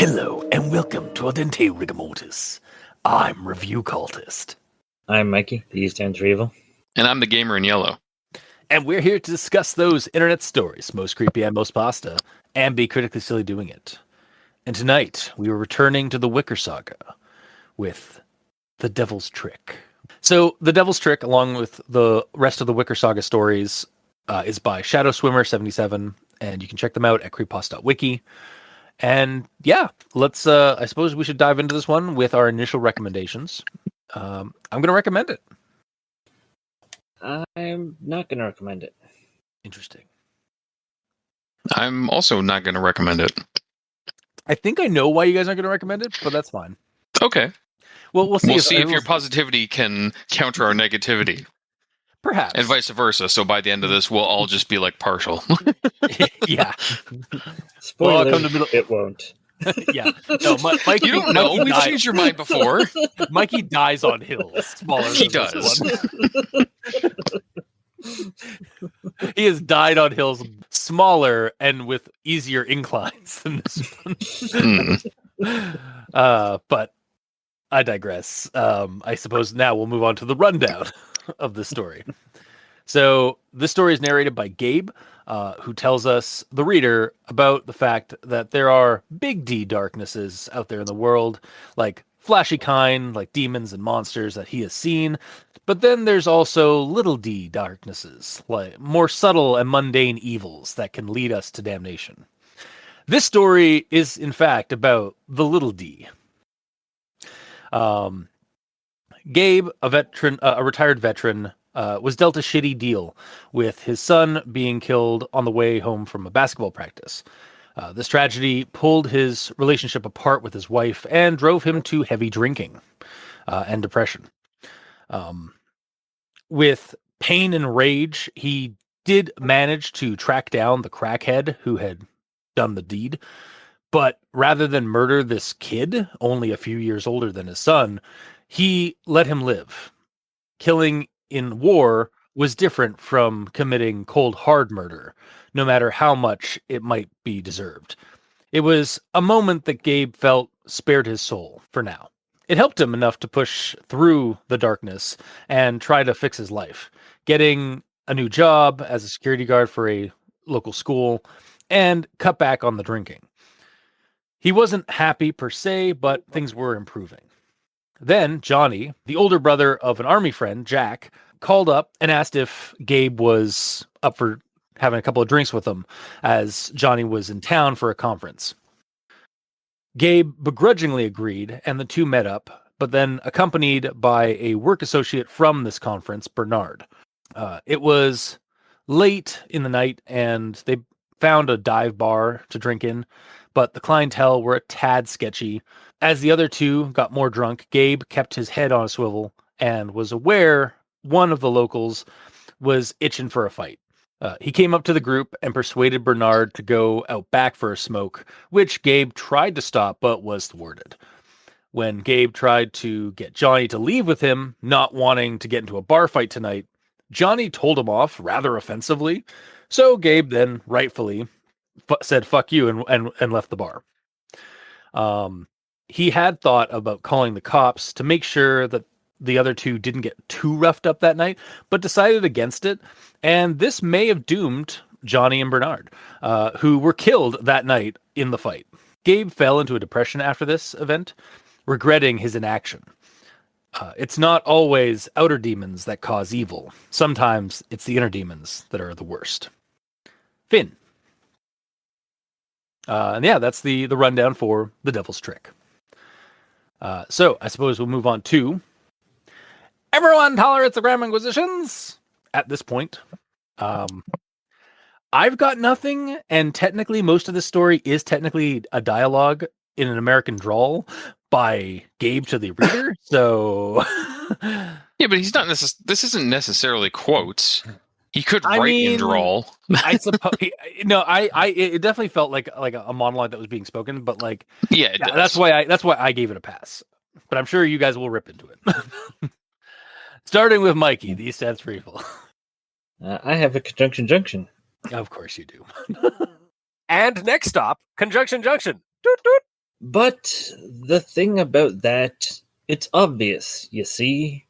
Hello, and welcome to Ardente Rigamortis. I'm Review Cultist. I'm Mikey, the East End Evil. And I'm the Gamer in Yellow. And we're here to discuss those internet stories, most creepy and most pasta, and be critically silly doing it. And tonight, we are returning to the Wicker Saga with The Devil's Trick. So, The Devil's Trick, along with the rest of the Wicker Saga stories, is by Shadow Swimmer 77, and you can check them out at creepypasta.wiki. And yeah, let's, I suppose we should dive into this one with our initial recommendations. I'm going to recommend it. I'm not going to recommend it. Interesting. I'm also not going to recommend it. I think I know why you guys aren't going to recommend it, but that's fine. Okay. Well, we'll see. We'll see if your positivity can counter our negativity. Perhaps. And vice versa. So by the end of this, we'll all just be like partial. Yeah. Spoiler, it won't. Yeah. No, Mikey, you don't know. We've changed your mind before. Mikey dies on hills. Smaller He than does. He has died on hills smaller and with easier inclines than this one. But I digress. I suppose now we'll move on to the rundown of the story. So this story is narrated by Gabe, who tells us, the reader, about the fact that there are big D darknesses out there in the world, like flashy kind, like demons and monsters that he has seen. But then there's also little d darknesses, like more subtle and mundane evils that can lead us to damnation. This story is, in fact, about the little d. Gabe, a retired veteran, was dealt a shitty deal with his son being killed on the way home from a basketball practice. This tragedy pulled his relationship apart with his wife and drove him to heavy drinking and depression. With pain and rage, he did manage to track down the crackhead who had done the deed. But rather than murder this kid, only a few years older than his son, he let him live. Killing in war was different from committing cold hard murder, no matter how much it might be deserved. It was a moment that Gabe felt spared his soul for now. It helped him enough to push through the darkness and try to fix his life, getting a new job as a security guard for a local school and cut back on the drinking. He wasn't happy per se, but things were improving. Then Johnny, the older brother of an army friend, Jack, called up and asked if Gabe was up for having a couple of drinks with him, as Johnny was in town for a conference. Gabe begrudgingly agreed, and the two met up, but then accompanied by a work associate from this conference, Bernard. It was late in the night, and they found a dive bar to drink in, but the clientele were a tad sketchy. As the other two got more drunk, Gabe kept his head on a swivel and was aware one of the locals was itching for a fight. He came up to the group and persuaded Bernard to go out back for a smoke, which Gabe tried to stop but was thwarted. When Gabe tried to get Johnny to leave with him, not wanting to get into a bar fight tonight, Johnny told him off rather offensively, so Gabe then rightfully said fuck you and left the bar. He had thought about calling the cops to make sure that the other two didn't get too roughed up that night, but decided against it. And this may have doomed Johnny and Bernard, who were killed that night in the fight. Gabe fell into a depression after this event, regretting his inaction. It's not always outer demons that cause evil. Sometimes it's the inner demons that are the worst. Finn. And yeah, that's the rundown for The Devil's Trick. So I suppose we'll move on to everyone tolerates the Grand Inquisitions at this point. I've got nothing, and technically most of the story is technically a dialogue in an American drawl by Gabe to the reader. So yeah, but he's not this isn't necessarily quotes. He could I write in mean, drawl. I suppose. No, it definitely felt like a monologue that was being spoken, but like, Yeah, it yeah, does. that's why I gave it a pass. But I'm sure you guys will rip into it. Starting with Mikey, these stands for evil. I have a conjunction junction. Of course you do. And next stop, Conjunction Junction. Doot, doot. But the thing about that, it's obvious, you see.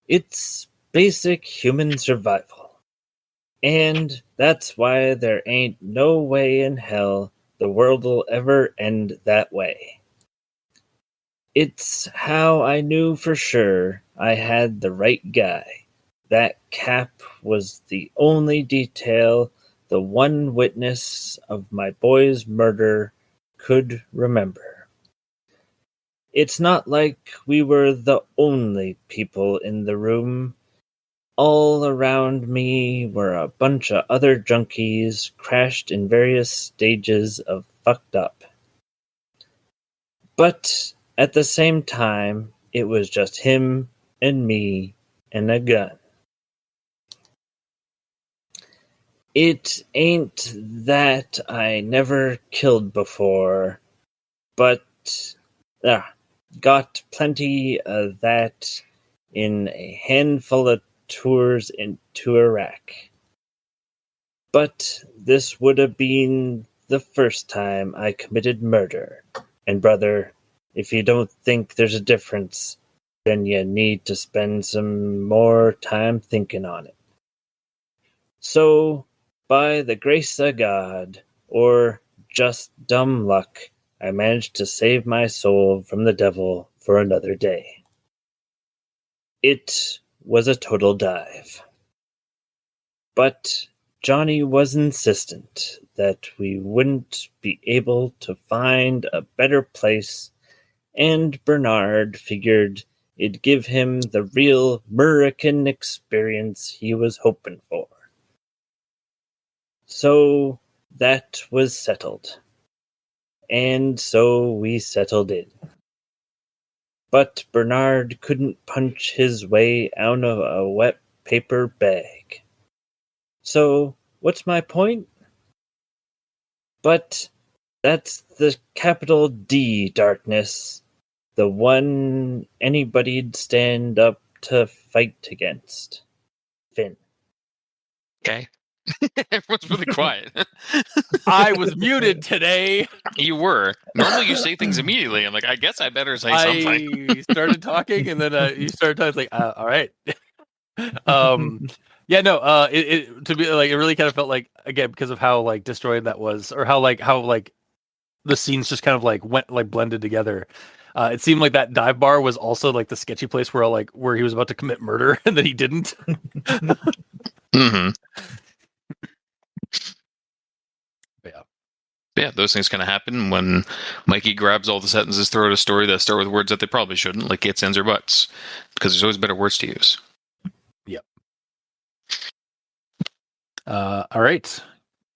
It's basic human survival. And that's why there ain't no way in hell the world will ever end that way. It's how I knew for sure I had the right guy. That cap was the only detail the one witness of my boy's murder could remember. It's not like we were the only people in the room. All around me were a bunch of other junkies crashed in various stages of fucked up. But at the same time, it was just him and me and a gun. It ain't that I never killed before, but got plenty of that in a handful of tours into Iraq. But this would have been the first time I committed murder. And brother, if you don't think there's a difference, then you need to spend some more time thinking on it. So, by the grace of God, or just dumb luck, I managed to save my soul from the devil for another day. It was a total dive. But Johnny was insistent that we wouldn't be able to find a better place, and Bernard figured it'd give him the real American experience he was hoping for. So that was settled. And so we settled in. But Bernard couldn't punch his way out of a wet paper bag. So, what's my point? But that's the capital D darkness, the one anybody'd stand up to fight against. Finn. Okay. Everyone's really quiet. I was muted today. You were. Normally you say things immediately. I'm like, I guess I better say something. I started talking, and then you started talking. Like, all right. Yeah, no. It to be like, it really kind of felt like, again, because of how like destroyed that was, or how the scenes just kind of like went like blended together. It seemed like that dive bar was also like the sketchy place where he was about to commit murder and then he didn't. Mm-hmm. Yeah. Yeah, those things kind of happen when Mikey grabs all the sentences, throw out a story that start with words that they probably shouldn't, like its, ends, or buts, because there's always better words to use. Yep. All right.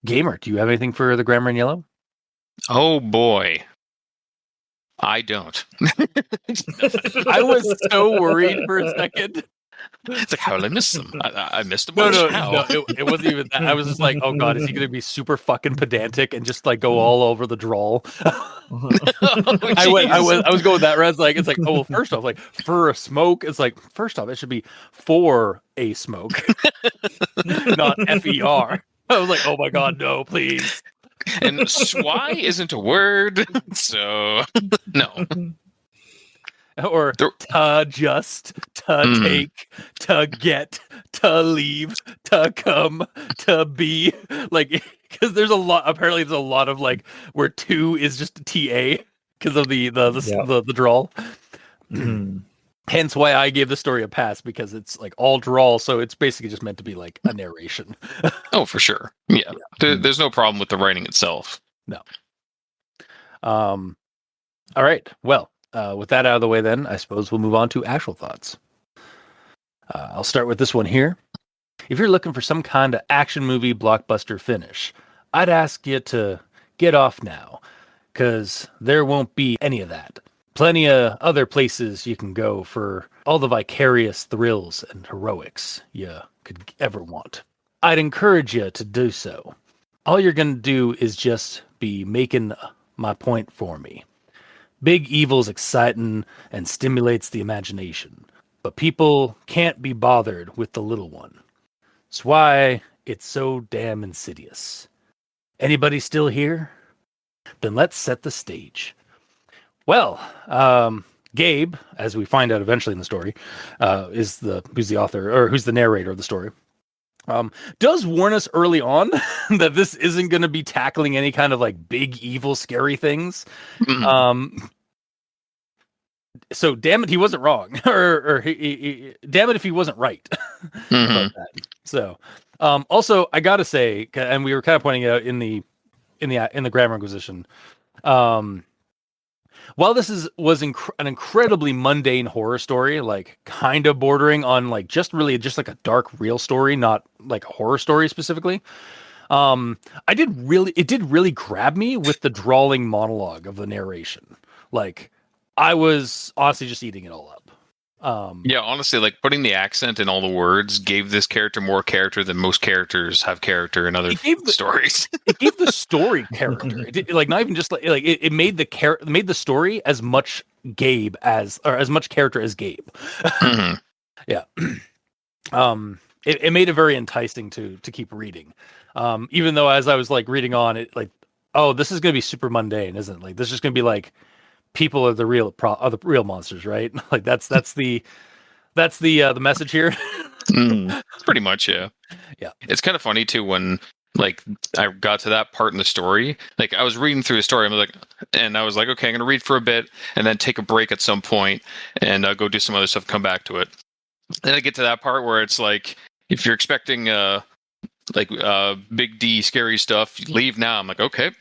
Gamer, do you have anything for the grammar in yellow? Oh boy. I don't. I was so worried for a second. It's like, how did I miss them? I missed them. No, How? it wasn't even that. I was just like, oh god, is he going to be super fucking pedantic and just like go all over the drawl? Oh, I was going that route. It's like, oh well, first off, like for a smoke, it's like first off, it should be for a smoke, not FER. I was like, oh my god, no, please. And swai isn't a word, so no. Or to just, to take, to get, to leave, to come, to be. Like, because there's a lot of like where to is just TA because of the drawl. Hence why I gave the story a pass, because it's like all drawl, so it's basically just meant to be like a narration. Oh, for sure. Yeah. There's no problem with the writing itself. No. All right. Well, with that out of the way, then I suppose we'll move on to actual thoughts. I'll start with this one here. If you're looking for some kind of action movie blockbuster finish, I'd ask you to get off now, because there won't be any of that. Plenty of other places you can go for all the vicarious thrills and heroics you could ever want. I'd encourage you to do so. All you're going to do is just be making my point for me. Big evil's exciting and stimulates the imagination, but people can't be bothered with the little one. It's why it's so damn insidious. Anybody still here? Then let's set the stage. Well, Gabe, as we find out eventually in the story, who's the author or who's the narrator of the story. Does warn us early on that this isn't going to be tackling any kind of like big evil scary things. So damn it, he wasn't wrong, or damn it if he wasn't right about that. So, also I gotta say, and we were kind of pointing it out in the Grammar Inquisition, while this was an incredibly mundane horror story, like kind of bordering on like just like a dark real story, not like a horror story specifically. It did really grab me with the drawling monologue of the narration. Like I was honestly just eating it all up. Yeah, honestly, like putting the accent in all the words gave this character more character than most characters have character in other stories. It gave the story character. Like not even just it made the story as much Gabe as much character as Gabe. Yeah. It made it very enticing to keep reading. Even though as I was like reading on it, like, oh, this is gonna be super mundane, isn't it? Like this is just gonna be like people are the real monsters, right? Like that's the message here. Pretty much, yeah. Yeah. It's kind of funny too when like I got to that part in the story. Like I was reading through the story, and I was like, okay, I'm gonna read for a bit and then take a break at some point and go do some other stuff, come back to it. Then I get to that part where it's like, if you're expecting big D scary stuff, leave now. I'm like, okay.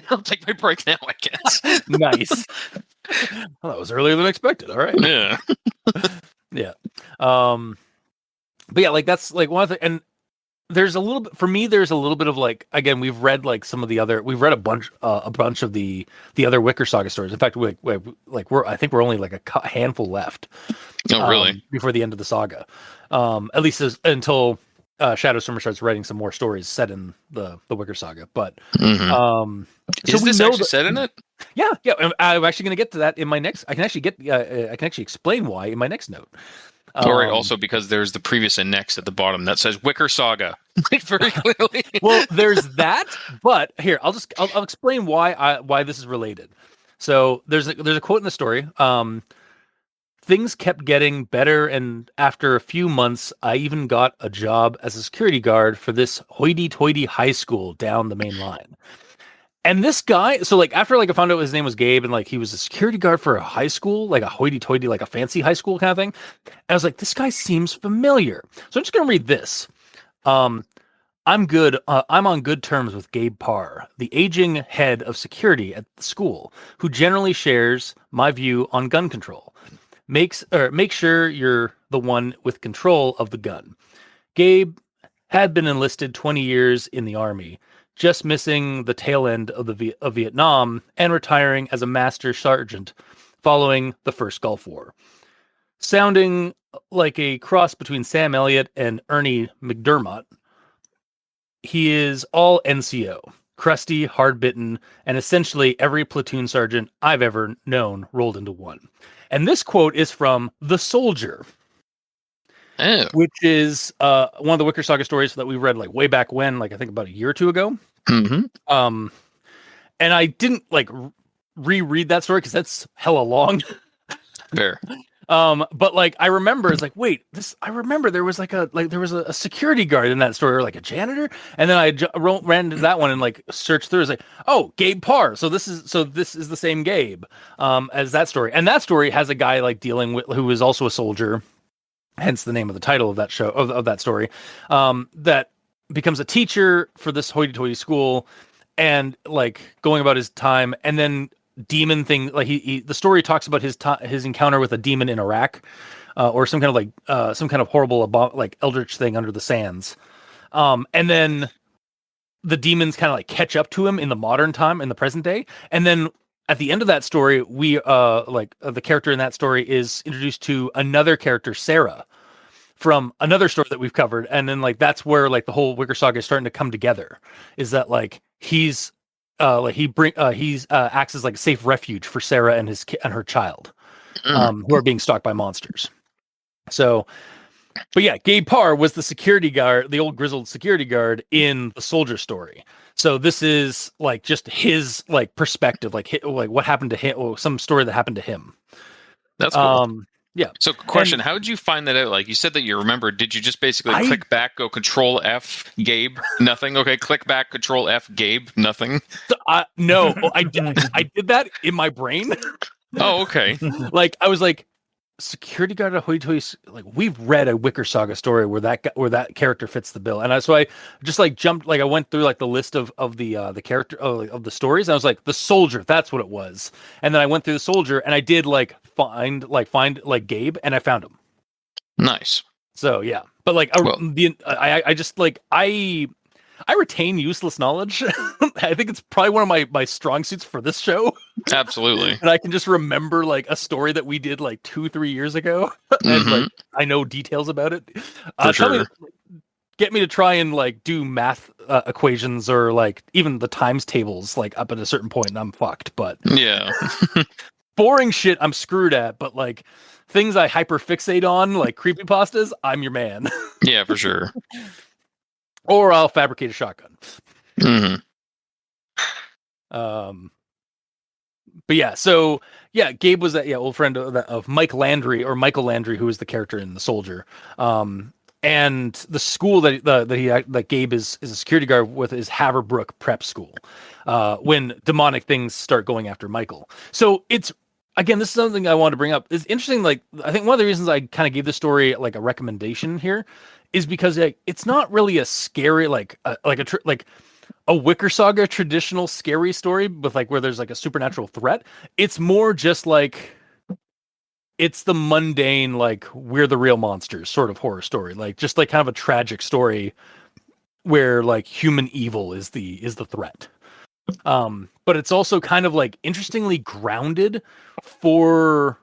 I'll take my break now, I guess. Nice. Well, that was earlier than expected. All right. Yeah. Yeah. But yeah, like that's like one of the, and there's a little bit for me. There's a little bit of like, again, we've read like we've read a bunch of the other Wicker Saga stories. In fact, I think we're only like a handful left. Oh, really? Before the end of the saga, at least until Shadow Swimmer starts writing some more stories set in the Wicker Saga. But is this actually set in it? Yeah. I'm actually going to get to that in my next. I can actually explain why in my next note. Or also because there's the previous and next at the bottom that says Wicker Saga very clearly. Well, there's that, but here I'll explain why this is related. So there's a quote in the story. Things kept getting better, and after a few months, I even got a job as a security guard for this hoity-toity high school down the main line. And this guy, so like after like I found out his name was Gabe, and like he was a security guard for a high school, like a hoity-toity, like a fancy high school kind of thing. And I was like, this guy seems familiar. So I'm just gonna read this. I'm on good terms with Gabe Parr, the aging head of security at the school, who generally shares my view on gun control. Make sure you're the one with control of the gun. Gabe had been enlisted 20 years in the Army, just missing the tail end of Vietnam and retiring as a master sergeant following the first Gulf War. Sounding like a cross between Sam Elliott and Ernie McDermott, he is all NCO, crusty, hard-bitten, and essentially every platoon sergeant I've ever known rolled into one. And this quote is from The Soldier, which is one of the Wicker Saga stories that we read like way back when, like I think about a year or two ago. And I didn't like reread that story because that's hella long. Fair. But like I remember, it's like, wait, I remember there was there was a security guard in that story, or like a janitor, and then I ran into that one and like searched through. It's like, oh, Gabe Parr. So this is the same Gabe as that story, and that story has a guy like dealing with who is also a soldier, hence the name of the title of that show of that story, that becomes a teacher for this hoity-toity school, and like going about his time, and then demon thing, like the story talks about his encounter with a demon in Iraq, or some kind of horrible like eldritch thing under the sands, and then the demons kind of like catch up to him in the modern time, in the present day, and then at the end of that story, we the character in that story is introduced to another character, Sarah, from another story that we've covered, and then like that's where like the whole Wicker Saga is starting to come together. Is that like he's acts as like a safe refuge for Sarah and and her child, who are being stalked by monsters. So, but yeah, Gabe Parr was the security guard, the old grizzled security guard in the Soldier story. So this is like just his like perspective, like what happened to him, or some story that happened to him. That's cool. Yeah. So, question: how did you find that out? Like you said that you remember. Did you just basically click back, go Control F, Gabe, nothing? Okay, click back, Control F, Gabe, nothing. No, I did that in my brain. Oh, okay. Like I was like, security guard at Hoity Toity. Like we've read a Wicker Saga story where that character fits the bill, and so I just like jumped, like I went through like the list of the character of the stories, and I was like, the Soldier, that's what it was, and then I went through the Soldier, and I did like find Gabe, and I found him. Nice. So yeah, but like I just like I retain useless knowledge. I think it's probably one of my strong suits for this show. Absolutely. And I can just remember like a story that we did like 2-3 years ago, and like I know details about it. For sure. Get me to try and like do math equations or like even the times tables like up at a certain point, and I'm fucked. But yeah, boring shit I'm screwed at. But like things I hyperfixate on, like creepypastas, I'm your man. Yeah, for sure. Or I'll fabricate a shotgun. But yeah, so yeah, Gabe was that old friend of Mike Landry, or Michael Landry, who is the character in The Soldier. And the school that Gabe is a security guard with is Haverbrook Prep School. When demonic things start going after Michael, so it's again, this is something I want to bring up. It's interesting. Like I think one of the reasons I kind of gave the story like a recommendation here is because like it's not really a scary like a Wicker Saga traditional scary story with like where there's like a supernatural threat. It's more just like it's the mundane, like we're the real monsters sort of horror story. Like just like kind of a tragic story where like human evil is the threat. But it's also kind of like interestingly grounded for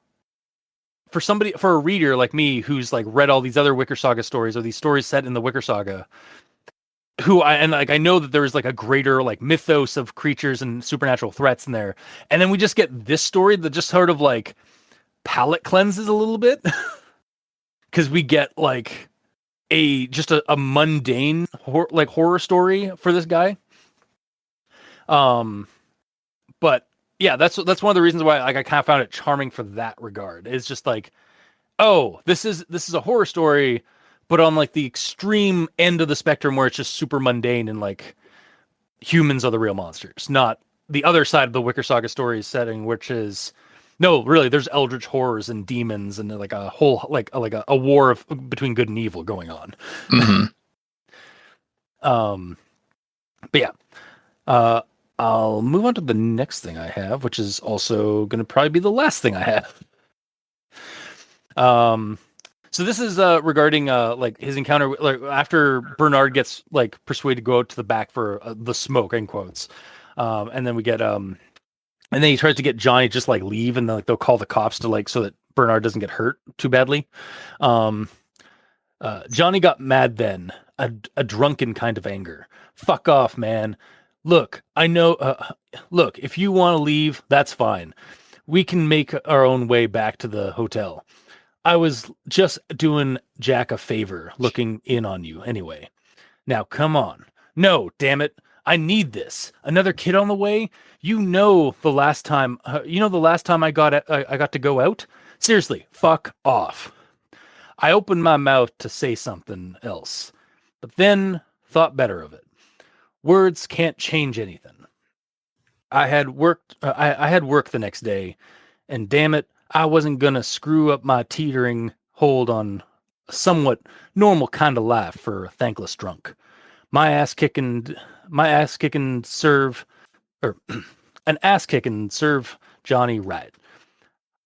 a reader like me who's like read all these other Wicker Saga stories, or these stories set in the Wicker Saga, I know that there is like a greater like mythos of creatures and supernatural threats in there. And then we just get this story that just sort of like palate cleanses a little bit. Cause we get like a mundane horror story for this guy. But yeah, that's one of the reasons why like I kind of found it charming for that regard. It's just like, oh, this is a horror story, but on like the extreme end of the spectrum where it's just super mundane and like humans are the real monsters, not the other side of the Wicker Saga story setting, which is no, really, there's eldritch horrors and demons and like a whole like a war between good and evil going on. But yeah, I'll move on to the next thing I have, which is also going to probably be the last thing I have. So this is regarding like his encounter like after Bernard gets like persuaded to go out to the back for the smoke in quotes, and then we get and then he tries to get Johnny just like leave, and then like they'll call the cops to like so that Bernard doesn't get hurt too badly. Johnny got mad then, a drunken kind of anger. Fuck off, man. Look, I know. Look, if you want to leave, that's fine. We can make our own way back to the hotel. I was just doing Jack a favor, looking in on you anyway. Now, come on. No, damn it. I need this. Another kid on the way? The last time I got to go out? Seriously, fuck off. I opened my mouth to say something else, but then thought better of it. Words can't change anything. I had work the next day, and damn it, I wasn't gonna screw up my teetering hold on a somewhat normal kind of life for a thankless drunk. My ass kicking serve, or an ass kicking serve Johnny right.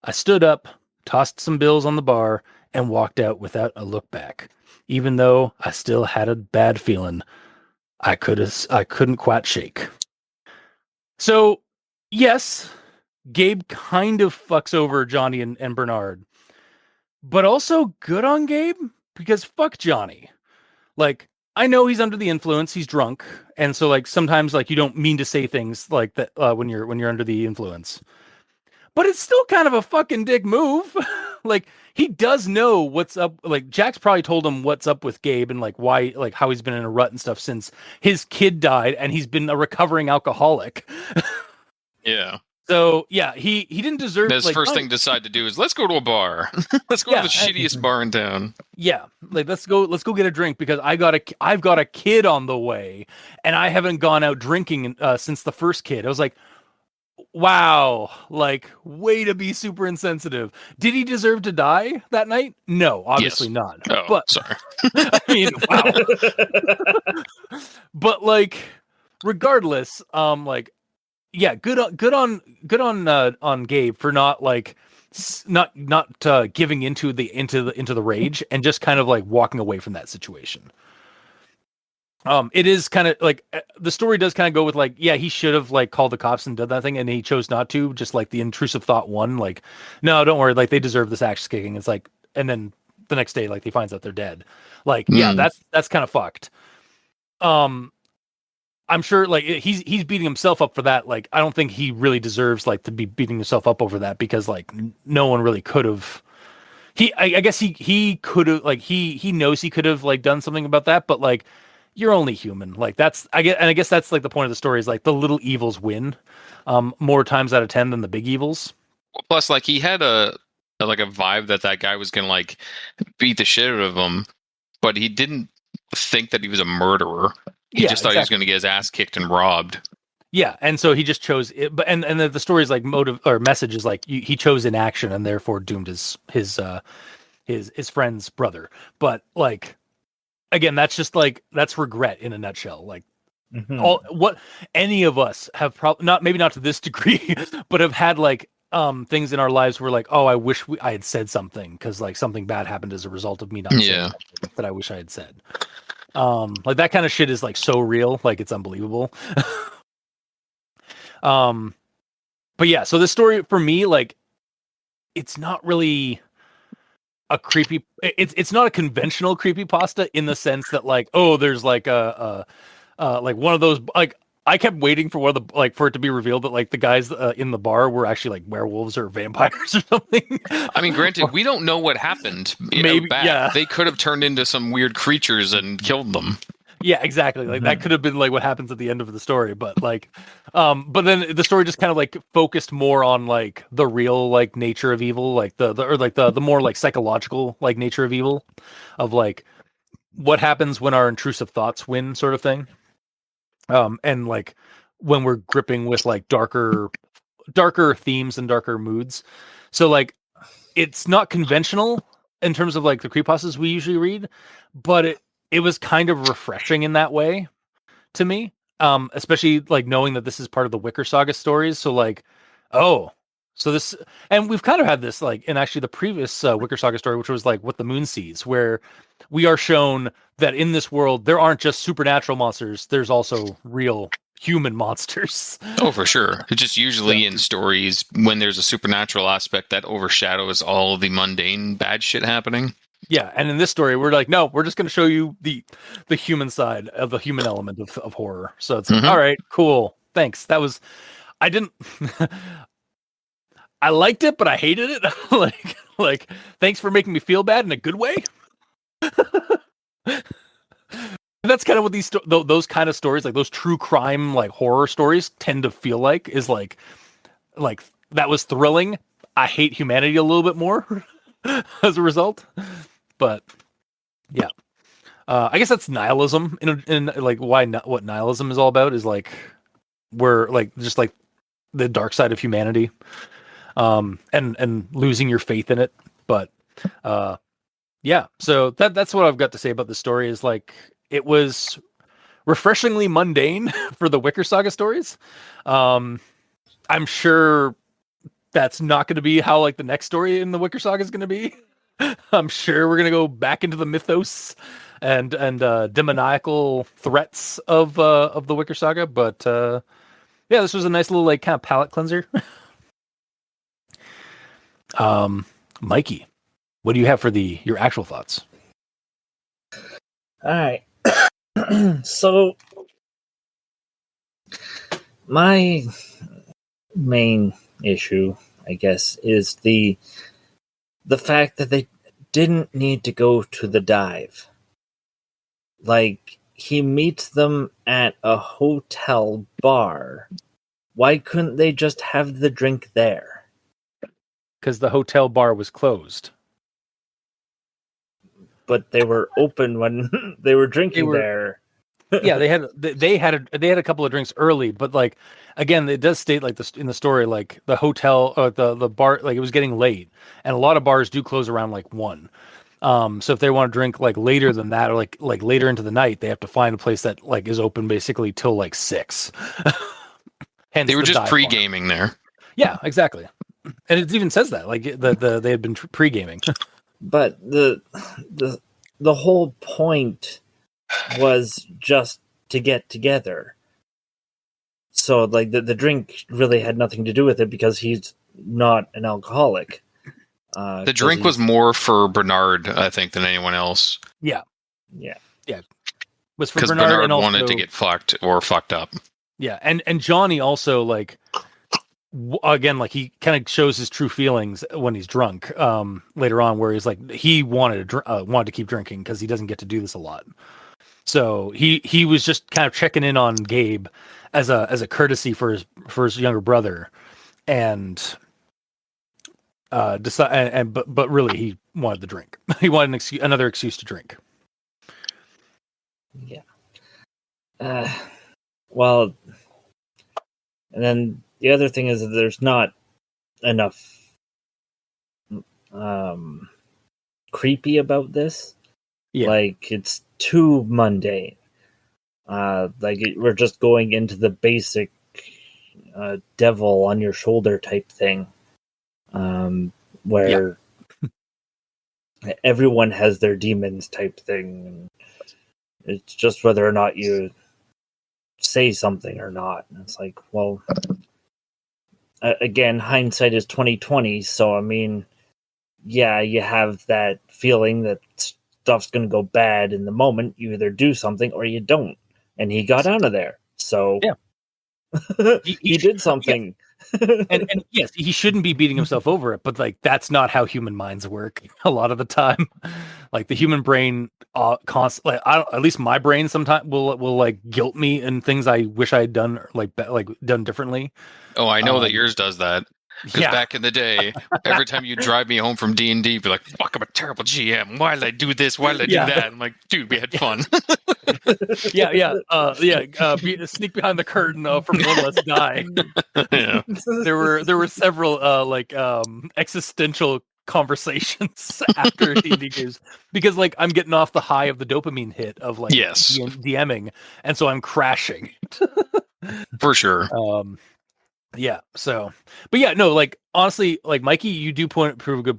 I stood up, tossed some bills on the bar, and walked out without a look back, even though I still had a bad feeling I couldn't quite shake. So, yes, Gabe kind of fucks over Johnny and Bernard, but also good on Gabe because fuck Johnny. Like, I know he's under the influence, he's drunk, and so like sometimes like you don't mean to say things like that when you're under the influence. But it's still kind of a fucking dick move. Like, he does know what's up. Like, Jack's probably told him what's up with Gabe and like why, like how he's been in a rut and stuff since his kid died, and he's been a recovering alcoholic. Yeah. So yeah, he didn't deserve. His like, first thing to decide to do is let's go to a bar. Let's go to the shittiest bar in town. Yeah, like let's go get a drink because I've got a kid on the way, and I haven't gone out drinking since the first kid. I was like, wow, like way to be super insensitive. Did he deserve to die that night? No, obviously Yes. not. Oh, But sorry. I mean, wow. But like, regardless, like, yeah, good on Gabe for not like not giving into the rage and just kind of like walking away from that situation. It is kind of like the story does kind of go with like, yeah, he should have like called the cops and done that thing, and he chose not to. Just like the intrusive thought won. Like, no, don't worry, like they deserve this axe kicking. It's like, and then the next day, like he finds out they're dead. Like, yeah, that's kind of fucked. I'm sure like he's beating himself up for that. Like, I don't think he really deserves like to be beating himself up over that because like no one really could have. I guess he could have like he knows he could have like done something about that, but like you're only human. Like that's I guess that's like the point of the story is like the little evils win more times out of 10 than the big evils. Plus, like he had a vibe that guy was gonna like beat the shit out of him, but he didn't think that he was a murderer. He just thought he was going to get his ass kicked and robbed. Yeah, and so he just chose it. But and the story's like motive or message is like he chose inaction and therefore doomed his friend's brother. But like again, that's just like that's regret in a nutshell. Like all what any of us have probably not maybe not to this degree, but have had like things in our lives where like, oh, I wish I had said something because like something bad happened as a result of me not saying that I wish I had said. Like that kind of shit is like so real, like it's unbelievable. But yeah, so this story for me, like, it's not really a creepy. It's not a conventional creepypasta in the sense that like, oh, there's like a like one of those like. I kept waiting for one of the like for it to be revealed that like the guys in the bar were actually like werewolves or vampires or something. I mean, granted, we don't know what happened. Maybe yeah, they could have turned into some weird creatures and killed them. Yeah, exactly. Like that could have been like what happens at the end of the story, but like, but then the story just kind of like focused more on like the real like nature of evil, like the more like psychological like nature of evil, of like what happens when our intrusive thoughts win, sort of thing. And like when we're gripping with like darker themes and darker moods. So like it's not conventional in terms of like the creepypastas we usually read, but it was kind of refreshing in that way to me. Especially like knowing that this is part of the Wicker Saga stories. So like, oh, so this, and we've kind of had this like in actually the previous Wicker Saga story, which was like What the Moon Sees, where we are shown that in this world there aren't just supernatural monsters, there's also real human monsters. Oh, for sure. It's just usually in stories when there's a supernatural aspect that overshadows all the mundane bad shit happening. Yeah, and in this story, we're like, no, we're just going to show you the human side of the human element of horror. So it's like, all right, cool, thanks. That was, I didn't, I liked it, but I hated it. like, thanks for making me feel bad in a good way. That's kind of what these those kind of stories, like those true crime, like horror stories, tend to feel like. Is like that was thrilling. I hate humanity a little bit more as a result. But yeah, I guess that's nihilism. In like what nihilism is all about is like we're like just like the dark side of humanity, and losing your faith in it. But yeah, so that's what I've got to say about the story. Is like it was refreshingly mundane for the Wicker Saga stories. I'm sure that's not going to be how like the next story in the Wicker Saga is going to be. I'm sure we're going to go back into the mythos and demoniacal threats of the Wicker Saga. But yeah, this was a nice little like kind of palate cleanser. Mikey, what do you have for your actual thoughts? All right. So my main issue, I guess, is the fact that they didn't need to go to the dive. Like, he meets them at a hotel bar. Why couldn't they just have the drink there? Because the hotel bar was closed. But they were open when they were drinking there. Yeah, they had a couple of drinks early, but like again, it does state like this in the story, like the hotel or the bar, like it was getting late, and a lot of bars do close around like 1. So if they want to drink like later than that, or like later into the night, they have to find a place that like is open basically till like 6. Hence They were the just dive bar. pre-gaming there. Yeah, exactly. And it even says that like they had been pre-gaming. But the whole point was just to get together. So like the drink really had nothing to do with it because he's not an alcoholic. The drink was more for Bernard, I think, than anyone else. Yeah. Was for Because Bernard, Bernard and also, wanted to get fucked or fucked up. Yeah, and Johnny also like again, like he kind of shows his true feelings when he's drunk. Later on, where he's like he wanted to keep drinking because he doesn't get to do this a lot. So he was just kind of checking in on Gabe as a courtesy for his younger brother, and but really he wanted the drink. He wanted another excuse to drink. Yeah. Well, and then the other thing is that there's not enough creepy about this. Yeah. Like, it's too mundane. We're just going into the basic devil on your shoulder type thing, where everyone has their demons type thing. And it's just whether or not you say something or not. And it's like, well, again, hindsight is 2020. So I mean, yeah, you have that feeling that stuff's going to go bad in the moment. You either do something or you don't. And he got out of there. So yeah, he did something. and yes, he shouldn't be beating himself over it, but like that's not how human minds work a lot of the time. Like the human brain constantly, at least my brain sometimes will like guilt me in things I wish I had done like done differently. Oh, I know that yours does that. Because back in the day, every time you drive me home from D&D, be like, fuck, I'm a terrible GM. Why did I do this? Why did I do that? I'm like, dude, we had fun. Sneak behind the curtain from One Less Die. Yeah. There were several existential conversations after D&D games because like I'm getting off the high of the dopamine hit of like DMing, and so I'm crashing. For sure. Yeah. So, but yeah, no, like honestly, like Mikey, you do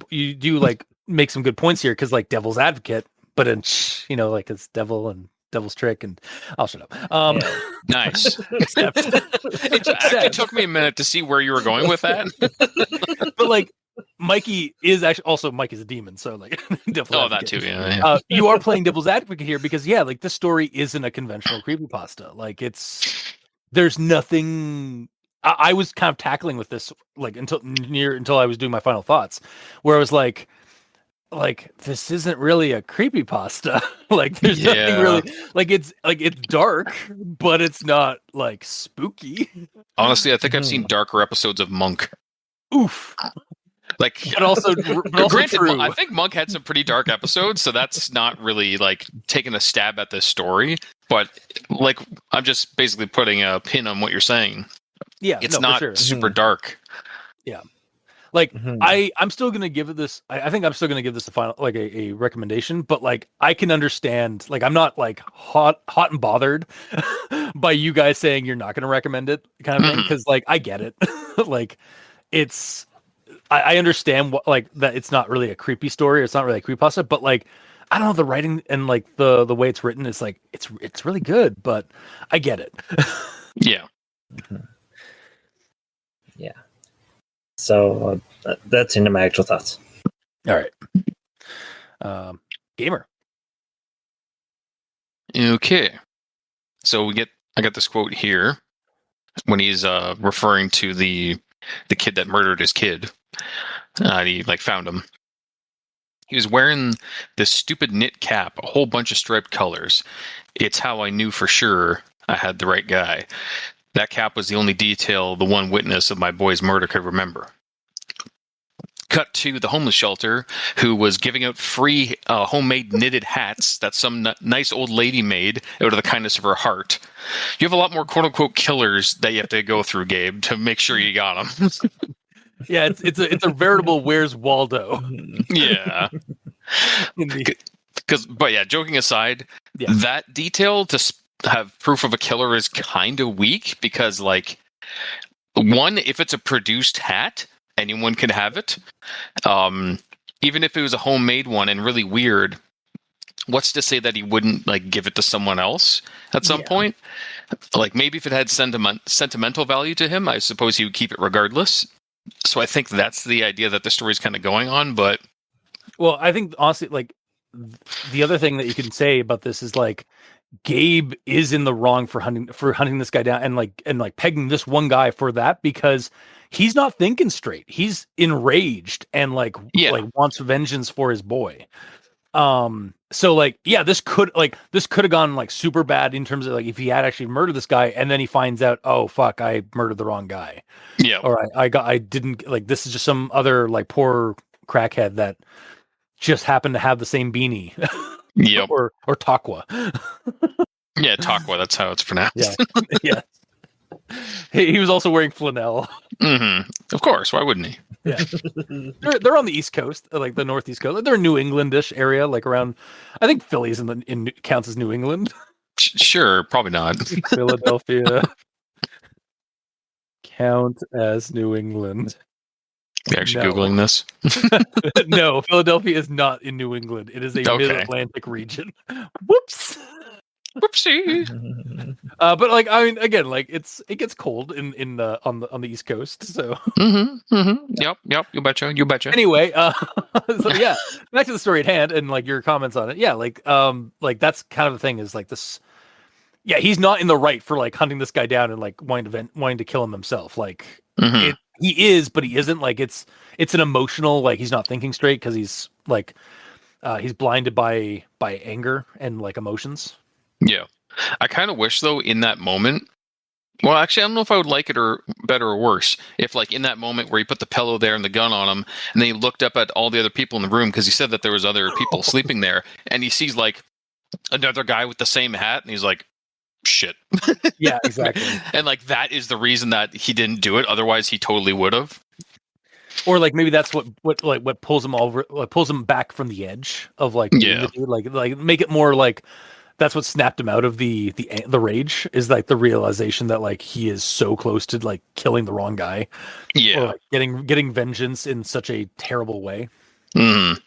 you do like make some good points here because like devil's advocate, but in like it's devil and devil's trick, and I'll shut up. Nice. It actually took me a minute to see where you were going with that. But like Mikey is actually also Mikey's a demon, so like devil's advocate. That too, yeah. You are playing devil's advocate here because like this story isn't a conventional creepypasta. Like there's nothing. I was kind of tackling with this like until I was doing my final thoughts, where I was like this isn't really a creepypasta. Like there's nothing really it's dark, but it's not like spooky. Honestly, I think I've seen darker episodes of Monk. Oof. Like, but also granted, true. I think Monk had some pretty dark episodes, so that's not really like taking a stab at this story. But like, I'm just basically putting a pin on what you're saying. Yeah, it's not super dark. Yeah, like I'm still gonna give it this. I think I'm still gonna give this a final like a recommendation. But like I can understand. Like I'm not like hot and bothered by you guys saying you're not gonna recommend it, kind of thing. Because like I get it. Like it's. I understand what like that it's not really a creepy story. It's not really a creepypasta, but like I don't know, the writing and like the way it's written is like it's really good. But I get it. Yeah. Yeah. So that's into my actual thoughts. All right. Gamer. Okay. So I got this quote here when he's referring to the kid that murdered his kid. He like found him. He was wearing this stupid knit cap, a whole bunch of striped colors. It's how I knew for sure I had the right guy. That cap was the only detail the one witness of my boy's murder could remember. Cut to the homeless shelter, who was giving out free homemade knitted hats that some nice old lady made out of the kindness of her heart. You have a lot more quote-unquote killers that you have to go through, Gabe, to make sure you got them. Yeah, it's a veritable Where's Waldo. Yeah. But yeah, joking aside, Yeah. that detail to have proof of a killer is kind of weak because, like, one, if it's a produced hat, anyone can have it. Even if it was a homemade one and really weird, what's to say that he wouldn't like give it to someone else at some point? Like maybe if it had sentimental value to him, I suppose he would keep it regardless. So I think that's the idea that the story's kind of going on. But well, I think honestly, like the other thing that you can say about this is like Gabe is in the wrong for hunting this guy down and like pegging this one guy for that because he's not thinking straight. He's enraged and like wants vengeance for his boy. So like, yeah, this could have gone like super bad in terms of like if he had actually murdered this guy and then he finds out, oh fuck, I murdered the wrong guy. Yeah. Or I didn't like, this is just some other like poor crackhead that just happened to have the same beanie. Yep. or Takwa. Yeah, Takwa, that's how it's pronounced. Yeah. Yeah. He was also wearing flannel. Mm-hmm. Of course, why wouldn't he? Yeah. They're on the East Coast, like the Northeast Coast. They're New Englandish area, like around. I think Philly's in counts as New England. Sure, probably not. Philadelphia count as New England. You're actually Googling this? No, Philadelphia is not in New England. It is a mid-Atlantic region. Whoops. Whoopsie. But like, I mean, again, like it gets cold on the East Coast, so. Yep. You betcha. Anyway, so yeah, back to the story at hand and like your comments on it. Yeah, like that's kind of the thing is like this. Yeah, he's not in the right for like hunting this guy down and like wanting to kill him himself. Like he is, but he isn't. Like it's an emotional, like he's not thinking straight because he's like he's blinded by anger and like emotions. Yeah. I kind of wish though in that moment, well, actually, I don't know if I would like it or better or worse. If like in that moment where he put the pillow there and the gun on him and then he looked up at all the other people in the room because he said that there was other people sleeping there and he sees like another guy with the same hat and he's like, shit. Yeah, exactly. And like that is the reason that he didn't do it. Otherwise he totally would have. Or like maybe that's what pulls him over, like pulls him back from the edge of like like make it more like that's what snapped him out of the rage is like the realization that like he is so close to like killing the wrong guy. Yeah. Or like getting vengeance in such a terrible way. Mm.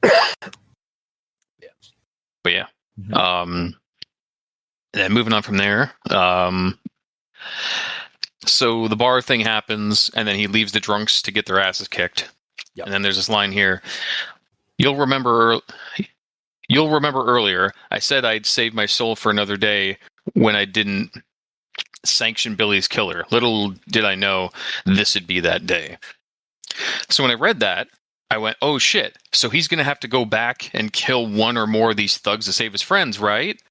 Yeah. But yeah. Then moving on from there. So the bar thing happens and then he leaves the drunks to get their asses kicked. Yep. And then there's this line here. You'll remember earlier, I said I'd save my soul for another day when I didn't sanction Billy's killer. Little did I know this would be that day. So when I read that, I went, oh shit. So he's going to have to go back and kill one or more of these thugs to save his friends, right?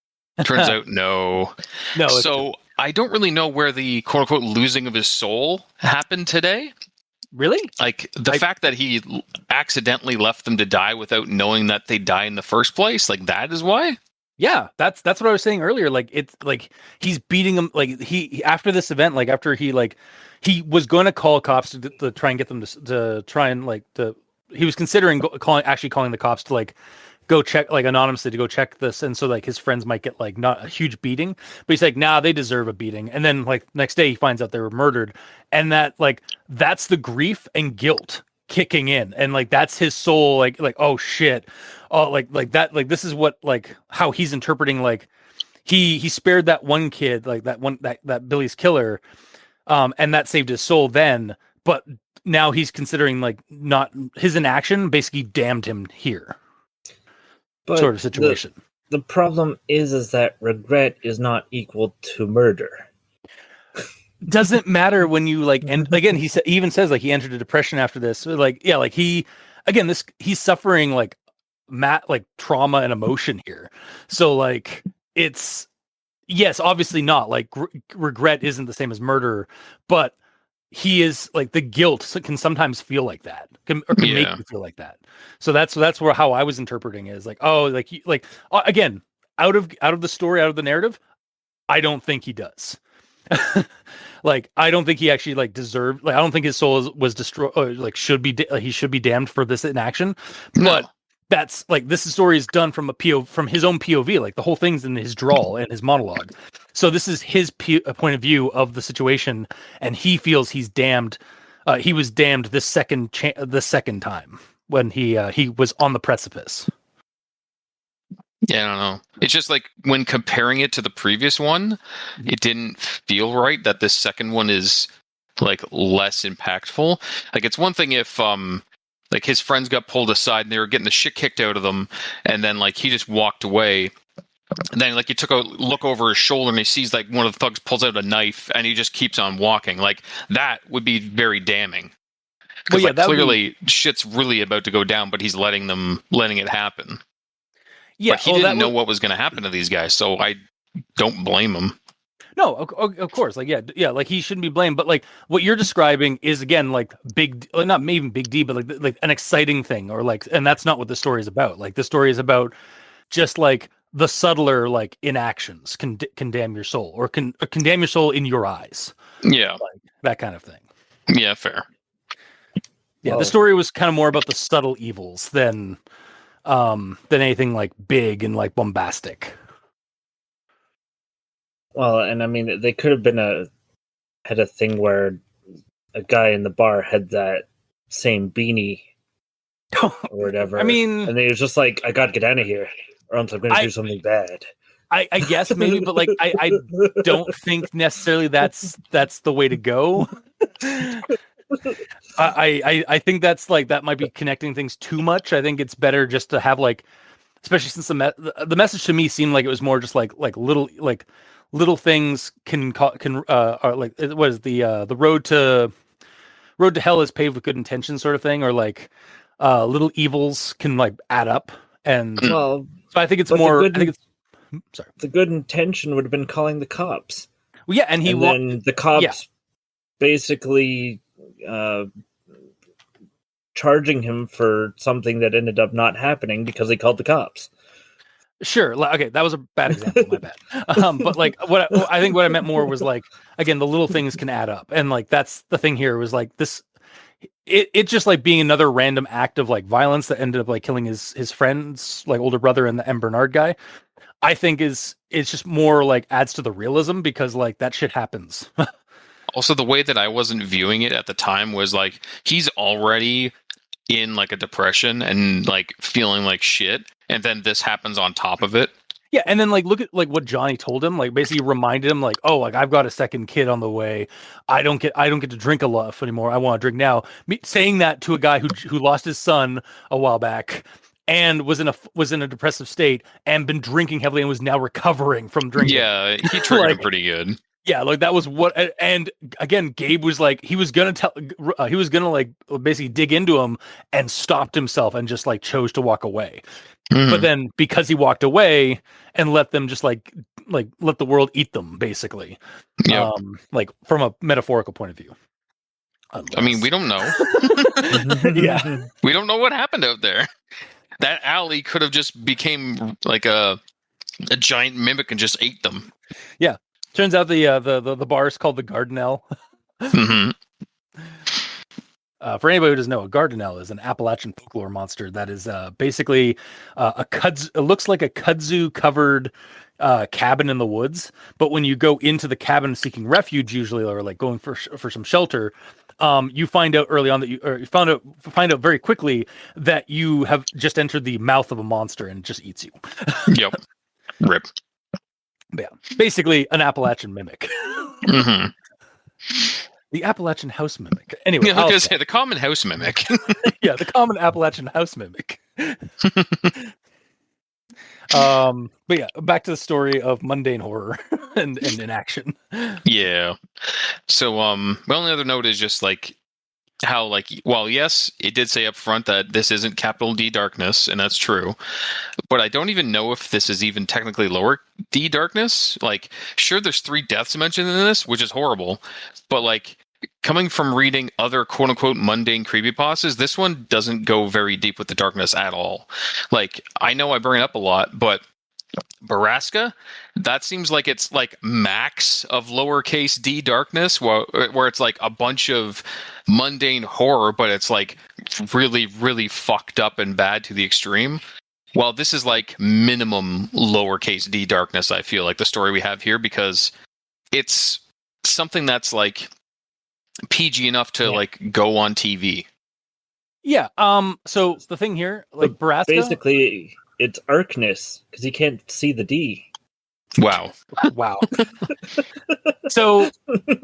Turns out, no. No. So I don't really know where the quote unquote losing of his soul happened today. Really? Like the fact that he accidentally left them to die without knowing that they die in the first place, like that is why? Yeah, that's what I was saying earlier. Like it's like he's beating them. Like he after this event, like after he was going to call cops to try and get them to try and like he was considering calling the cops to like go check like anonymously to go check this, and so like his friends might get like not a huge beating, but he's like, nah, they deserve a beating. And then like next day he finds out they were murdered, and that like that's the grief and guilt kicking in, and like that's his soul like oh shit, oh like that like this is what like how he's interpreting like he spared that one kid like that Billy's killer, and that saved his soul then, but now he's considering like not his inaction basically damned him here. But sort of situation. The problem is that regret is not equal to murder. Doesn't matter when you like, and again, he even says like he entered a depression after this. So, like, yeah, like he's suffering like like trauma and emotion here. So like it's yes, obviously not like regret isn't the same as murder, but he is like the guilt can sometimes feel like that, or can make you feel like that. So that's where how I was interpreting it is like, oh, like again, out of the story, out of the narrative, I don't think he does. Like I don't think he actually like deserved. Like I don't think his soul was destroyed. Like he should be damned for this inaction. But that's like this story is done from from his own POV. Like the whole thing's in his drawl and his monologue. So this is his point of view of the situation, and he feels he's damned. He was damned the second time when he was on the precipice. Yeah, I don't know. It's just like when comparing it to the previous one, it didn't feel right that this second one is like less impactful. Like it's one thing if like his friends got pulled aside and they were getting the shit kicked out of them, and then like he just walked away. And then like he took a look over his shoulder and he sees like one of the thugs pulls out a knife and he just keeps on walking. Like that would be very damning. Because like clearly shit's really about to go down, but he's letting it happen. Yeah, but he didn't know what was going to happen to these guys, so I don't blame him. No, of course, like yeah, like he shouldn't be blamed. But like what you're describing is again like not maybe big D, but like an exciting thing, or like, and that's not what the story is about. Like the story is about just like the subtler like inactions can damn your soul, or can damn your soul in your eyes. Yeah, like that kind of thing. Yeah, fair. Yeah, the story was kind of more about the subtle evils than anything like big and like bombastic. Well, and I mean, they could have been had a thing where a guy in the bar had that same beanie or whatever. I mean, and he was just like, I gotta get out of here, or else I'm gonna do something bad. I guess maybe, but like I don't think necessarily that's the way to go. I think that's like that might be connecting things too much. I think it's better just to have like, especially since the message to me seemed like it was more just like little things are like, what is the road to hell is paved with good intentions sort of thing, or like little evils can like add up. And so I think it's more. Sorry. The good intention would have been calling the cops. Well, yeah, and then the cops basically charging him for something that ended up not happening because he called the cops. Sure. Okay, that was a bad example. My bad. But like, what I meant more was like, again, the little things can add up, and like that's the thing here was like this. It just like being another random act of like violence that ended up like killing his friend's like older brother and the M. Bernard guy. I think it's just more like adds to the realism, because like that shit happens. Also, the way that I wasn't viewing it at the time was like he's already in like a depression and like feeling like shit, and then this happens on top of it. Yeah, and then like look at like what Johnny told him, like basically reminded him like, oh, like I've got a second kid on the way. I don't get to drink enough anymore. I want to drink now. Saying that to a guy who lost his son a while back and was in a depressive state and been drinking heavily and was now recovering from drinking. Yeah, he triggered him pretty good. Yeah, like that was what, and again, Gabe was like, he was gonna like basically dig into him and stopped himself and just like chose to walk away. But then because he walked away and let them just like let the world eat them, basically. Yep. Like from a metaphorical point of view. Unless... I mean, we don't know. Yeah. We don't know what happened out there. That alley could have just became like a giant mimic and just ate them. Yeah. Turns out the bar is called the Gardenelle. Mm-hmm. For anybody who doesn't know, a Gardenelle is an Appalachian folklore monster that is basically a kudzu. It looks like a kudzu covered cabin in the woods, but when you go into the cabin seeking refuge, usually, or like going for some shelter, you find out early on that you find out very quickly that you have just entered the mouth of a monster and it just eats you. Yep. Rip. Yeah, basically an Appalachian mimic. Mm-hmm. The Appalachian house mimic. Anyway, yeah, I was going to say the common house mimic. Yeah, the common Appalachian house mimic. But yeah, back to the story of mundane horror and in action. Yeah. So my only other note is just like how like while yes, it did say up front that this isn't capital D darkness, and that's true. But I don't even know if this is even technically lower D darkness. Like, sure, there's 3 deaths mentioned in this, which is horrible. But like coming from reading other quote unquote mundane creepypastas, this one doesn't go very deep with the darkness at all. Like, I know I bring it up a lot, but Baraska, that seems like it's like max of lowercase d darkness, where it's like a bunch of mundane horror, but it's like really, really fucked up and bad to the extreme. While this is like minimum lowercase d darkness, I feel like the story we have here, because it's something that's like PG enough to like go on TV. Yeah. So the thing here, like Baraska, basically, it's arcness because you can't see the D. Wow. Wow. So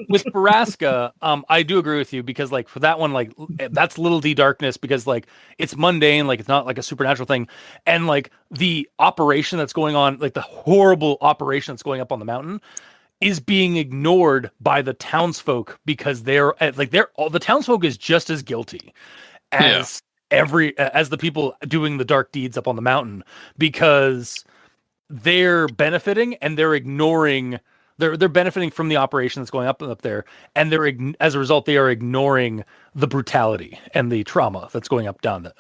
with Baraska, I do agree with you because like for that one, like that's little D darkness because like it's mundane, like it's not like a supernatural thing. And like the operation that's going on, like the horrible operation that's going up on the mountain is being ignored by the townsfolk because the townsfolk is just as guilty as as the people doing the dark deeds up on the mountain because they're benefiting and they're ignoring they're benefiting from the operation that's going up there, and as a result they are ignoring the brutality and the trauma that's going up down there.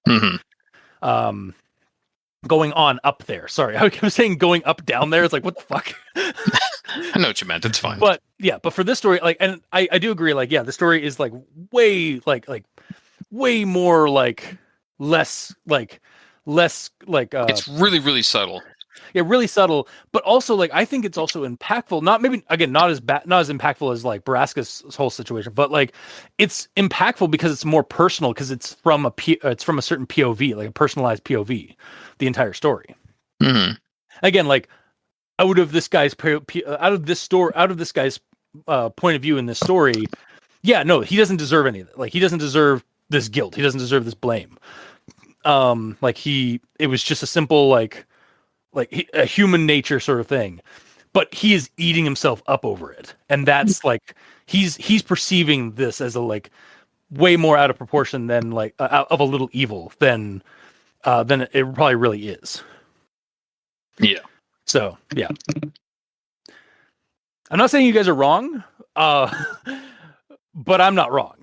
Mm-hmm. Going on up there. Sorry, I was saying going up down there. It's like what the fuck. I know what you meant. It's fine. But yeah, but for this story, like, and I do agree. Like, yeah, the story is like way way more like less it's really, really subtle. Yeah, really subtle, but also like I think it's also impactful. Not maybe again, not as impactful as like Baraska's whole situation, but like it's impactful because it's more personal because it's from a certain POV, like a personalized POV, the entire story. Mm-hmm. Again, like out of this guy's point of view in this story, yeah, no, he doesn't deserve any of it. Like he doesn't deserve this guilt. He doesn't deserve this blame. It was just a simple a human nature sort of thing, but he is eating himself up over it, and that's like he's perceiving this as a like way more out of proportion than like of a little evil than it probably really is. Yeah. So yeah, I'm not saying you guys are wrong, but I'm not wrong.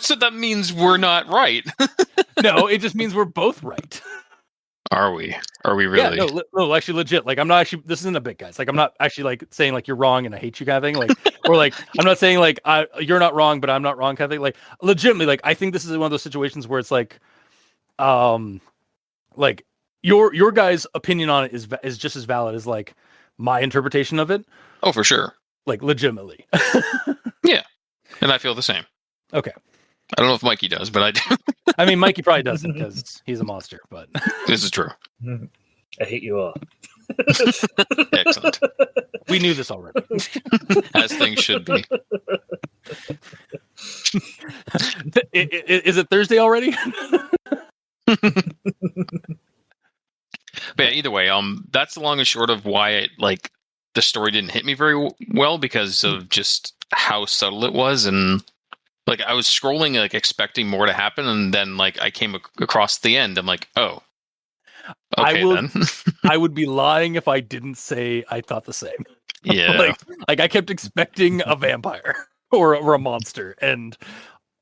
So that means we're not right. No, it just means we're both right. Are we? Are we really? Yeah, no, actually, legit. Like, I'm not actually. This isn't a bit, guys. Like, I'm not actually like saying like you're wrong and I hate you kind of thing. Like, or like I'm not saying like you're not wrong, but I'm not wrong kind of thing. Like, legitimately, like I think this is one of those situations where it's like your guys' opinion on it is just as valid as like my interpretation of it. Oh, for sure. Like, legitimately. Yeah, and I feel the same. Okay. I don't know if Mikey does, but I do. I mean, Mikey probably doesn't because he's a monster, but This is true. I hate you all. Excellent. We knew this already. As things should be. Is it Thursday already? But yeah, either way, that's the long and short of why the story didn't hit me very well because of just how subtle it was, and like I was scrolling like expecting more to happen, and then like I came across the end. I'm like, oh, okay then. I would be lying if I didn't say I thought the same. Yeah, like I kept expecting a vampire or a monster, and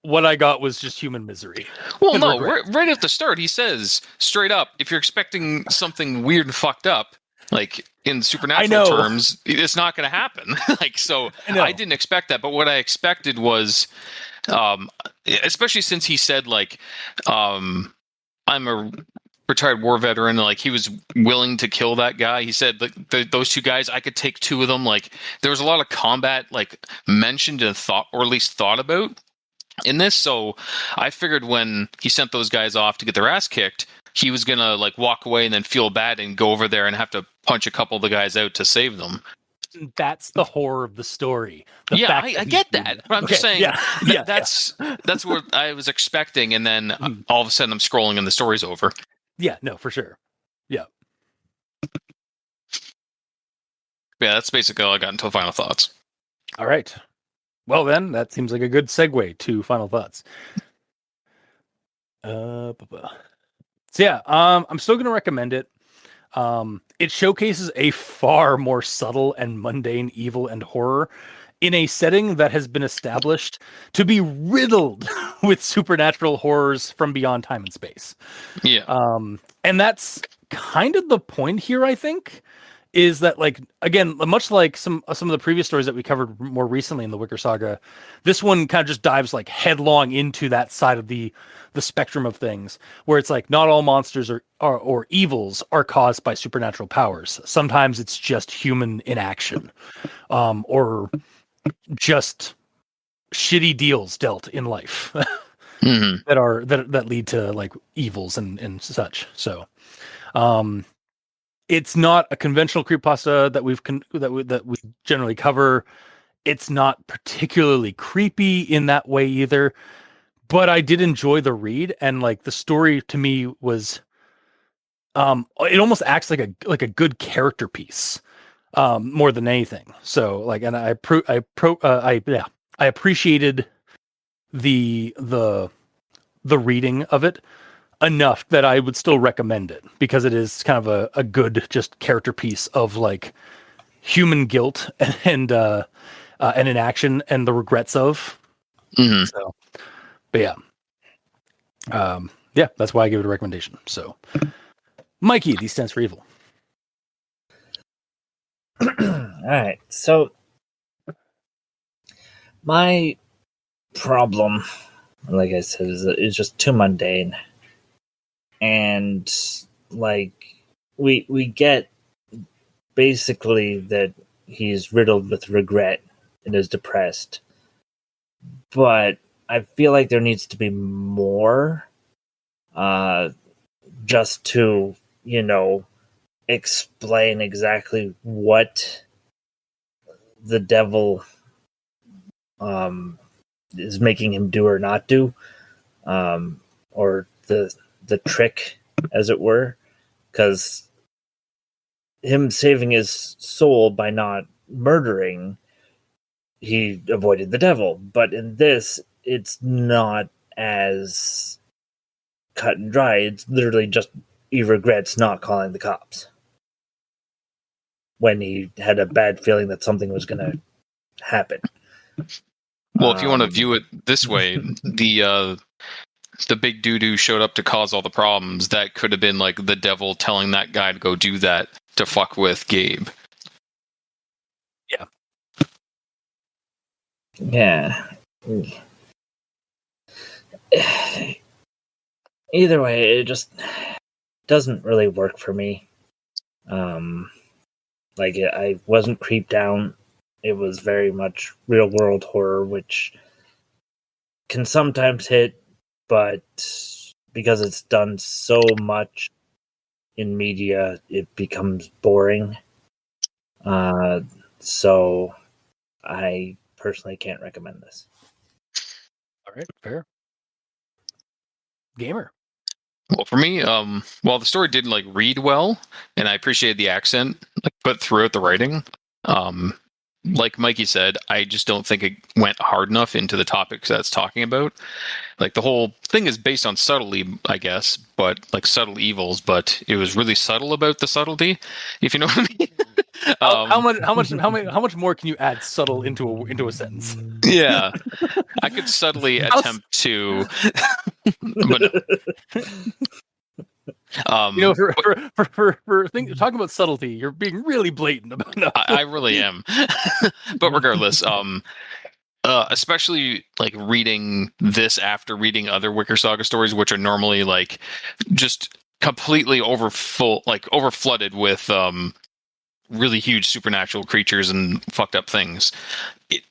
what I got was just human misery. Well, no, right at the start, he says straight up, if you're expecting something weird and fucked up, like in supernatural terms, it's not going to happen. Like, so I didn't expect that, but what I expected was, especially since he said like, I'm a retired war veteran, like he was willing to kill that guy. He said like those 2 guys, I could take 2 of them. Like there was a lot of combat like mentioned and thought, or at least thought about in this. So I figured when he sent those guys off to get their ass kicked, he was gonna like walk away and then feel bad and go over there and have to punch a couple of the guys out to save them. That's the horror of the story. I get that, but I'm just saying that's what I was expecting, and then all of a sudden I'm scrolling and the story's over. Yeah, no, for sure. Yeah. Yeah, that's basically all I got until final thoughts. All right. Well, then, that seems like a good segue to final thoughts. So yeah, I'm still going to recommend it. It showcases a far more subtle and mundane evil and horror in a setting that has been established to be riddled with supernatural horrors from beyond time and space. Yeah. And that's kind of the point here, I think, is that, like, again, much like some of the previous stories that we covered more recently in the Wicker Saga, this one kind of just dives like headlong into that side of the spectrum of things, where it's like not all monsters or evils are caused by supernatural powers. Sometimes it's just human inaction, or just shitty deals dealt in life Mm-hmm. that lead to like evils and such. So, it's not a conventional creepypasta that we generally cover. It's not particularly creepy in that way either, but I did enjoy the read, and like the story to me was it almost acts like a good character piece more than anything. So like, and I appreciated the reading of it enough that I would still recommend it, because it is kind of a good just character piece of like human guilt and inaction and the regrets of. Mm-hmm. So, but yeah, yeah, that's why I give it a recommendation. So, Mikey, D stands for evil. All right. So my problem, like I said, is just too mundane, and like we get basically that he's riddled with regret and is depressed, but I feel like there needs to be more, just to explain exactly what the devil is making him do or not do, or the trick, as it were, because him saving his soul by not murdering, he avoided the devil. But in this, it's not as cut and dry. It's literally just he regrets not calling the cops when he had a bad feeling that something was going to happen. Well, if you want to view it this way, the big doo-doo showed up to cause all the problems. That could have been like the devil telling that guy to go do that to fuck with Gabe. Yeah. Either way, it just doesn't really work for me. I wasn't creeped out. It was very much real world horror, which can sometimes hit, but because it's done so much in media, it becomes boring. So I personally can't recommend this. All right, fair. Gamer. Well, for me, while the story did like read well, and I appreciated the accent like put throughout the writing, like Mikey said, I just don't think it went hard enough into the topics that it's talking about. Like the whole thing is based on subtlety, I guess, but like subtle evils, but it was really subtle about the subtlety, if you know what I mean. How much more can you add subtle into a sentence? Yeah, I could subtly attempt to, but no. Talking about subtlety, you're being really blatant about. No. I really am. But regardless, especially like reading this after reading other Wicker Saga stories, which are normally like just completely overflooded with really huge supernatural creatures and fucked up things.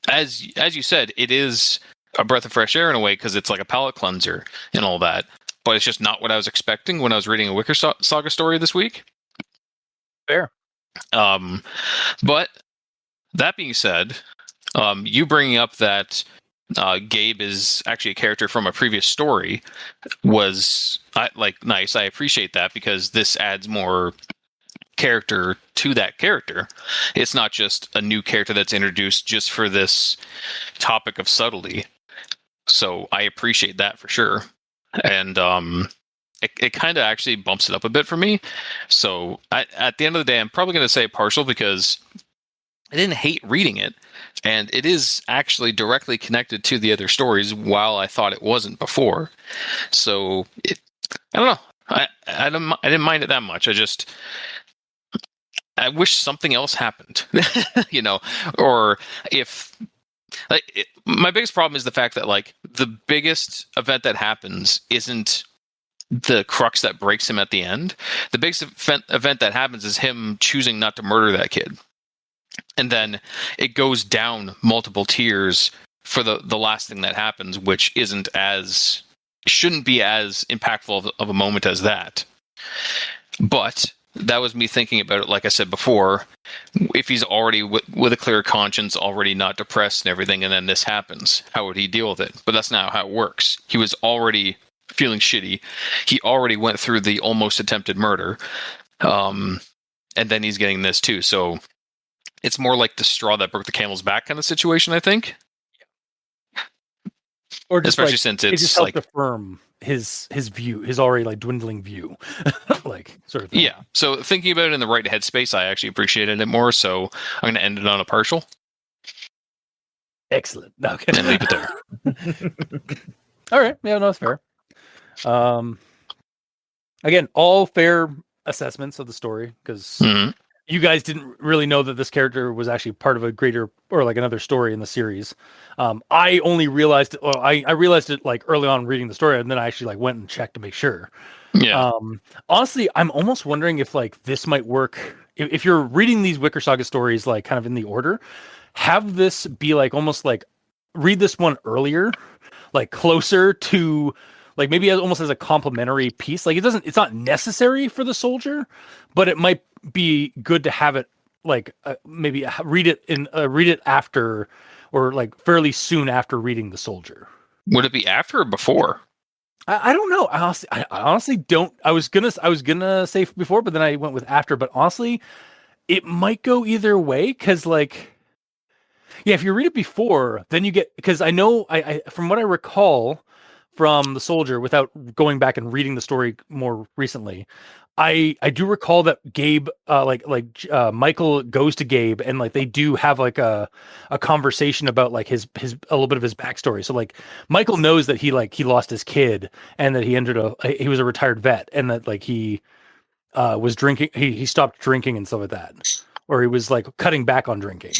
As you said, it is a breath of fresh air in a way, because it's like a palate cleanser and all that. But it's just not what I was expecting when I was reading a Wicker Saga story this week. Fair. But that being said, you bringing up that Gabe is actually a character from a previous story was nice. I appreciate that because this adds more character to that character. It's not just a new character that's introduced just for this topic of subtlety. So I appreciate that for sure. And it kind of actually bumps it up a bit for me. So at the end of the day, I'm probably going to say partial because I didn't hate reading it. And it is actually directly connected to the other stories while I thought it wasn't before. So I don't know. I didn't mind it that much. I wish something else happened, or if my biggest problem is the fact that like the biggest event that happens isn't the crux that breaks him at the end. The biggest event that happens is him choosing not to murder that kid. And then it goes down multiple tiers for the last thing that happens, which shouldn't be as impactful of a moment as that. But that was me thinking about it, like I said before, if he's already with a clear conscience, already not depressed and everything, and then this happens, how would he deal with it? But that's not how it works. He was already feeling shitty. He already went through the almost attempted murder. And then he's getting this too. So it's more like the straw that broke the camel's back kind of situation, I think. Or just especially since it it's just helped affirm his view, his already like dwindling view, like sort of thing. Yeah. So thinking about it in the right headspace, I actually appreciated it more. So I'm going to end it on a partial. Excellent. Okay. And leave it there. All right. Yeah, no, that's fair. Again, all fair assessments of the story because you guys didn't really know that this character was actually part of a greater or like another story in the series. I only realized I realized it like early on reading the story, and then I actually like went and checked to make sure. Yeah. Honestly, I'm almost wondering if like this might work if you're reading these Wicker Saga stories like kind of in the order. Have this be like almost like read this one earlier, like closer to like maybe almost as a complementary piece. Like it's not necessary for the soldier, but it might be good to have it like maybe read it after or like fairly soon after reading the soldier. Would it be after or before? I don't know. I honestly don't. I was gonna say before, but then I went with after. But honestly, it might go either way because like. Yeah, if you read it before, then you get because I know I from what I recall from the soldier without going back and reading the story more recently, I do recall that Gabe Michael goes to Gabe and like they do have like a conversation about like his a little bit of his backstory. So like Michael knows that he lost his kid and that he he was a retired vet and that like he was drinking he stopped drinking and stuff like that, or he was like cutting back on drinking.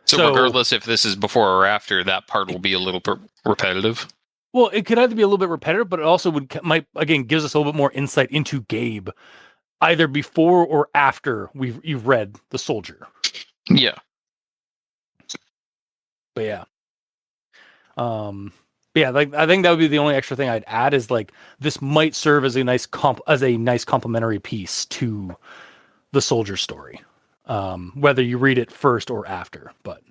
So regardless if this is before or after, that part will be a little bit repetitive. Well, it could either be a little bit repetitive, but it also might again gives us a little bit more insight into Gabe, either before or after you've read The Soldier. Yeah. But yeah. Yeah, like I think that would be the only extra thing I'd add is like this might serve as a nice complementary piece to the Soldier story. Whether you read it first or after, but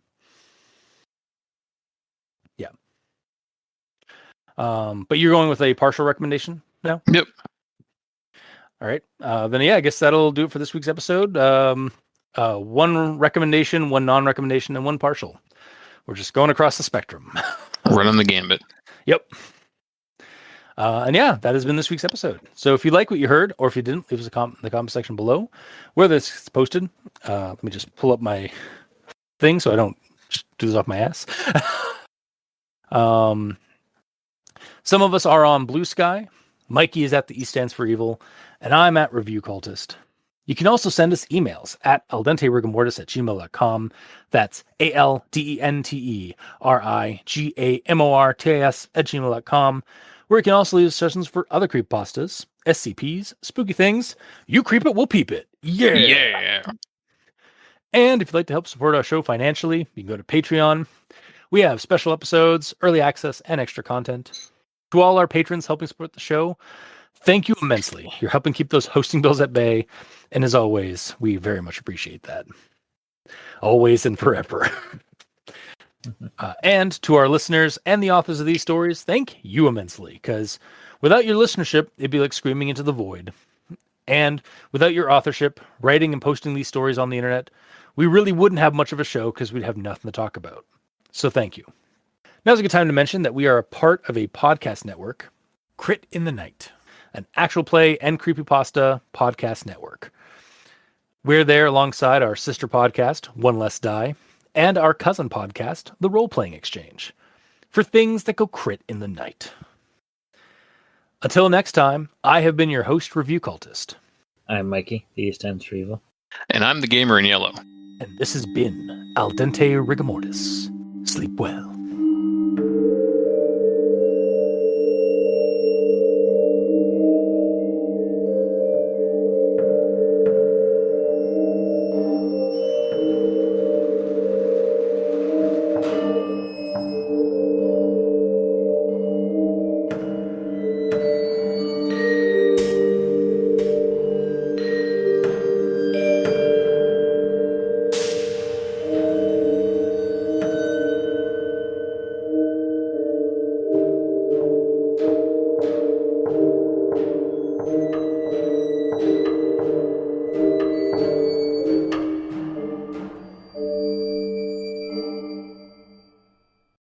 yeah. But you're going with a partial recommendation now? Yep. All right. Then yeah, I guess that'll do it for this week's episode. One recommendation, one non-recommendation, and one partial. We're just going across the spectrum. Running the gambit. Yep. And yeah, that has been this week's episode. So if you like what you heard, or if you didn't, leave us a comment in the comment section below where this is posted. Let me just pull up my thing so I don't just do this off my ass. Some of us are on Blue Sky. Mikey is at the E Stands for Evil, and I'm at Review Cultist. You can also send us emails at aldenterigamortis@gmail.com. That's ALDENTERIGAMORTIS@gmail.com, where you can also leave suggestions for other creepypastas, SCPs, spooky things. You creep it, we'll peep it. Yeah! Yeah! And if you'd like to help support our show financially, you can go to Patreon. We have special episodes, early access, and extra content. To all our patrons helping support the show, thank you immensely. You're helping keep those hosting bills at bay. And as always, we very much appreciate that. Always and forever. And to our listeners and the authors of these stories, thank you immensely, because without your listenership, it'd be like screaming into the void. And without your authorship, writing and posting these stories on the internet, we really wouldn't have much of a show because we'd have nothing to talk about. So thank you. Now's a good time to mention that we are a part of a podcast network, Crit in the Night, an actual play and creepypasta podcast network. We're there alongside our sister podcast, One Less Die, and our cousin podcast, The Role Playing Exchange, for things that go crit in the night. Until next time, I have been your host, Review Cultist. I'm Mikey, the East End Evil. And I'm the gamer in yellow. And this has been Al Dente Rigamortis. Sleep well.